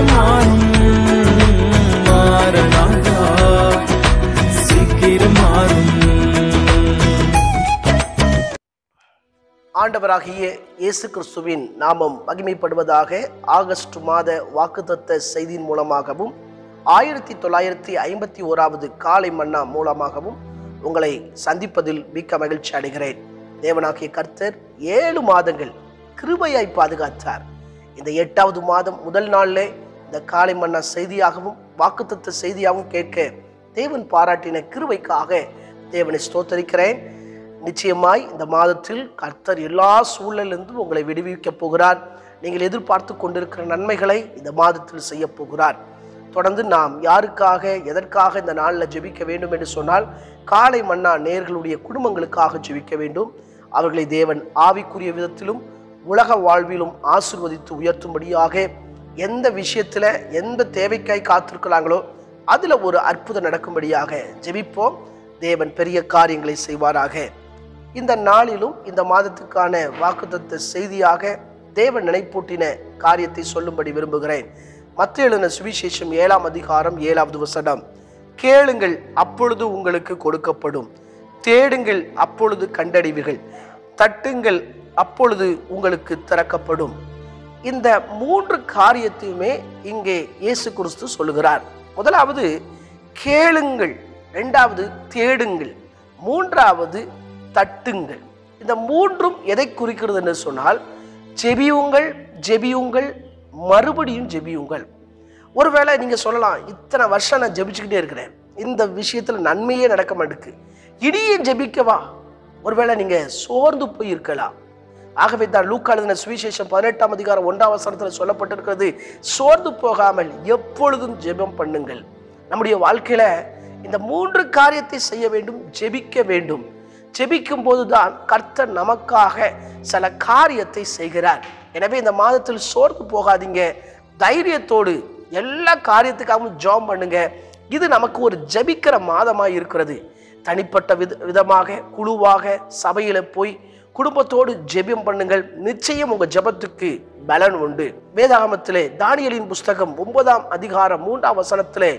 சீக்கிரம் மாறும் மாறனாதா, சீக்கிரம் மாறும். ஆண்டவராகிய இயேசு கிறிஸ்துவின் நாமம் மகிமைப்படுவதாக. ஆகஸ்ட் மாத வாக்குத்தத்த செய்தியின் மூலமாகவும் 1951வது காலை மன்னா மூலமாகவும் உங்களை சந்திப்பதில் மிக்க மகிழ்ச்சி அடைகிறேன். தேவனாகிய கர்த்தர் 7 மாதங்கள் கிருபையாய் பாதுகாத்தார். இந்த 8வது மாதம் முதல் நாளிலே இந்த காலை மன்னா செய்தியாகவும் வாக்குத்தத்த செய்தியாகவும் கேட்க தேவன் பாராட்டின கிருபைக்காக தேவனை ஸ்தோத்தரிக்கிறேன். நிச்சயமாய் இந்த மாதத்தில் கர்த்தர் எல்லா சூழலிலிருந்தும் உங்களை விடுவிக்கப் போகிறார். நீங்கள் எதிர்பார்த்து கொண்டிருக்கிற நன்மைகளை இந்த மாதத்தில் செய்ய போகிறார். தொடர்ந்து நாம் யாருக்காக எதற்காக இந்த நாளில் ஜெபிக்க வேண்டும் என்று சொன்னால், காலை மன்னா நேயர்களுடைய குடும்பங்களுக்காக ஜெபிக்க வேண்டும். அவர்களை தேவன் ஆவிக்குரிய விதத்திலும் உலக வாழ்விலும் ஆசீர்வதித்து உயர்த்தும்படியாக, எந்த விஷயத்தில் எந்த தேவைக்காய் காத்திருக்கிறாங்களோ அதில் ஒரு அற்புதம் நடக்கும்படியாக ஜெபிப்போம். தேவன் பெரிய காரியங்களை செய்வாராக. இந்த நாளிலும் இந்த மாதத்துக்கான வாக்குத்தத்த செய்தியாக தேவன் நினைப்பூட்டின காரியத்தை சொல்லும்படி விரும்புகிறேன். மத்தேயு எழுதின சுவிசேஷம் 7ஆம் அதிகாரம் 7வது வசனம். கேளுங்கள், அப்பொழுது உங்களுக்கு கொடுக்கப்படும். தேடுங்கள், அப்பொழுது கண்டடைவீர்கள். தட்டுங்கள், அப்பொழுது உங்களுக்கு திறக்கப்படும். இந்த 3 காரியத்தையுமே இங்கே இயேசு கிறிஸ்து சொல்லுகிறார். முதலாவது கேளுங்கள், 2வது தேடுங்கள், 3வது தட்டுங்கள். இந்த 3ம் எதை குறிக்கிறது என்று சொன்னால், ஜெபியுங்கள், ஜெபியுங்கள், மறுபடியும் ஜெபியுங்கள். ஒருவேளை நீங்க சொல்லலாம், இத்தனை வருஷம் நான் ஜெபிச்சுக்கிட்டே இருக்கிறேன், இந்த விஷயத்துல நன்மையே நடக்க மாட்டேங்குது, இனியே ஜெபிக்கவா? ஒருவேளை நீங்க சோர்ந்து போய் இருக்கலாம். ஆகவே தான் லூக்கா எழுதின சுவிசேஷம் 18ஆம் அதிகாரம் 1ஆம் வசனத்தில் சொல்லப்பட்டிருக்கிறது, சோர்ந்து போகாமல் எப்பொழுதும் ஜெபம் பண்ணுங்கள். நம்முடைய வாழ்க்கையில இந்த 3 காரியத்தை செய்ய வேண்டும், ஜெபிக்க வேண்டும். ஜெபிக்கும் போதுதான் கர்த்தர் நமக்காக சில காரியத்தை செய்கிறார். எனவே இந்த மாதத்தில் சோர்ந்து போகாதீங்க, தைரியத்தோடு எல்லா காரியத்துக்காகவும் ஜெபம் பண்ணுங்க. இது நமக்கு ஒரு ஜெபிக்கிற மாதமாக இருக்கிறது. தனிப்பட்ட விதமாக குழுவாக சபையில போய் குடும்பத்தோடு ஜெபம் பண்ணுங்கள். நிச்சயம் உங்க ஜெபத்துக்கு பலன் உண்டு. வேதாகமத்திலே தானியேலின் புஸ்தகம் 9ஆம் அதிகாரம் 3ஆம் வசனத்திலே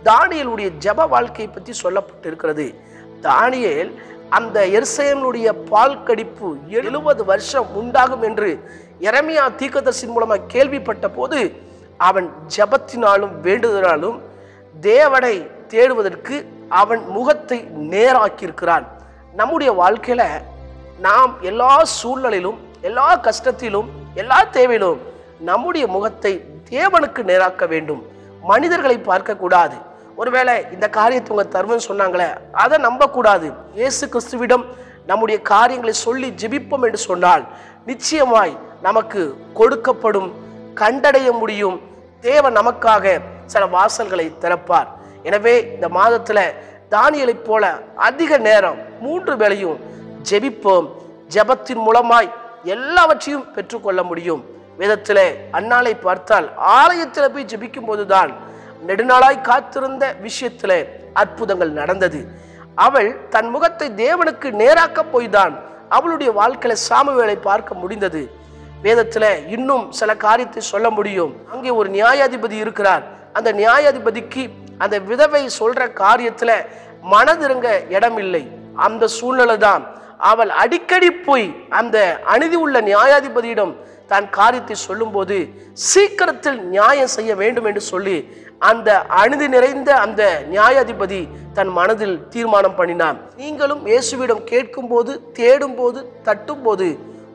தானியேலுடைய ஜெப வாழ்க்கையை பற்றி சொல்லப்பட்டிருக்கிறது. தானியேல் அந்த எருசலேமுடைய பால் கடிப்பு 70 வருஷம் உண்டாகும் என்று எரேமியா தீர்க்கதரிசியின் மூலமாக கேள்விப்பட்ட போது அவன் ஜெபத்தினாலும் வேண்டுதலாலும் தேவனை தேடுவதற்கு அவன் முகத்தை நேராக்கியிருக்கிறான். நம்முடைய வாழ்க்கையில நாம் எல்லா சூழ்நிலையிலும், எல்லா கஷ்டத்திலும், எல்லா தேவையிலும் நம்முடைய முகத்தை தேவனுக்கு நேராக்க வேண்டும். மனிதர்களை பார்க்க கூடாது. ஒருவேளை இந்த காரியத்தை உங்க தருவன்னு சொன்னாங்களே, அதை நம்பக்கூடாது. இயேசு கிறிஸ்துவிடம் நம்முடைய காரியங்களை சொல்லி ஜெபிப்போம் என்று சொன்னால் நிச்சயமாய் நமக்கு கொடுக்கப்படும், கண்டடைய முடியும். தேவன் நமக்காக சில வாசல்களை திறப்பார். எனவே இந்த மாதத்துல தானியேலை போல அதிக நேரம் 3 வேளையும் ஜெபிப்போம். ஜெபத்தின் மூலமாய் எல்லாவற்றையும் பெற்றுக்கொள்ள முடியும். வேதத்திலே அன்னாளை பார்த்தால் ஆலயத்தில் போய் ஜெபிக்கும் போதுதான் நெடுநாளாய் காத்திருந்த விஷயத்திலே அற்புதங்கள் நடந்தது. அவள் தன் முகத்தை தேவனுக்கு நேராக்க போய்தான் அவளுடைய வாழ்க்கையில சாமுவேலை பார்க்க முடிந்தது. வேதத்துல இன்னும் சில காரியத்தை சொல்ல முடியும். அங்கே ஒரு நியாயாதிபதி இருக்கிறார். அந்த நியாயாதிபதிக்கு அந்த விதவை சொல்ற காரியத்துல மனதிறங்க இடம் இல்லை. அந்த சூழ்நிலை தான் அவள் அடிக்கடி போய் அந்த அநீதி உள்ள நியாயாதிபதியிடம் தன் காரியத்தை சொல்லும் போது சீக்கிரத்தில் நியாயம் செய்ய வேண்டும் என்று சொல்லி அந்த அநீதி நிறைந்த அந்த நியாயாதிபதி தன் மனதில் தீர்மானம் பண்ணினான். நீங்களும் இயேசுவிடம் கேட்கும் போது, தேடும் போது, தட்டும் போது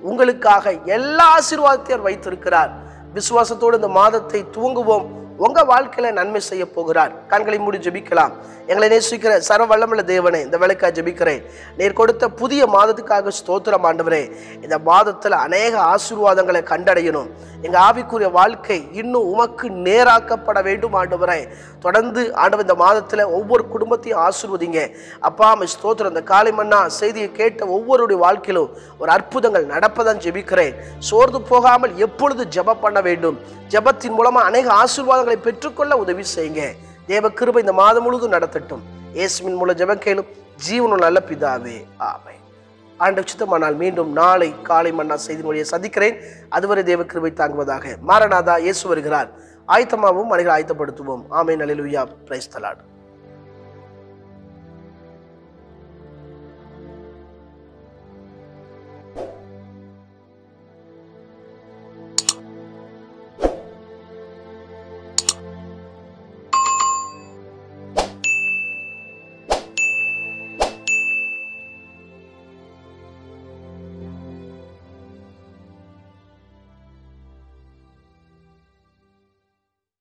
உங்களுக்காக எல்லா ஆசீர்வாதத்தையும் வைத்திருக்கிறார். விசுவாசத்தோடு இந்த மாதத்தை துவங்குவோம். உங்க வாழ்க்கையில நன்மை செய்ய போகிறார். கண்களை மூடி ஜெபிக்கலாம். எங்களை நேசிக்கிற சர்வ வல்லமுள்ள தேவனே, இந்த வேலைக்காக ஜெபிக்கிறேன். நீர் கொடுத்த புதிய மாதத்துக்காக ஸ்தோத்திரம் ஆண்டவரே. இந்த மாதத்துல அநேக ஆசீர்வாதங்களை கண்டடையணும். எங்க ஆவிக்குரிய வாழ்க்கை இன்னும் உமக்கு நேராக்கப்பட வேண்டும் ஆண்டவரே. தொடர்ந்து ஆண்டவர் இந்த மாதத்துல ஒவ்வொரு குடும்பத்தையும் ஆசீர்வதிங்க அப்பா. ஸ்தோத்திரம். இந்த காலை மன்னா செய்தியை கேட்ட ஒவ்வொருடைய வாழ்க்கையிலும் ஒரு அற்புதங்கள் நடப்பதான் ஜெபிக்கிறேன். சோர்ந்து போகாமல் எப்பொழுது ஜெபம் பண்ண வேண்டும். ஜெபத்தின் மூலமா அநேக ஆசீர்வாதங்களை பெற்றுக்கொள்ள உதவி செய்யுங்க. தேவ கிருபை இந்த மாதம் முழுவதும் நடத்தட்டும். இயேசுவின் மூலம் ஜெபம் கேளும் ஜீவனுள்ள நல்ல பிதாவே, ஆமென். ஆண்டவர் சித்தமானால் மீண்டும் நாளை காலை மன்னா செய்தி மொழியை சந்திக்கிறேன். அதுவரை தேவ கிருபை தாங்குவதாக. மாரநாதா, இயேசு வருகிறார். ஆயத்தமாகவும் அனைவரை ஆயத்தப்படுத்துவோம். ஆமென். அல்லேலூயா. Praise the Lord.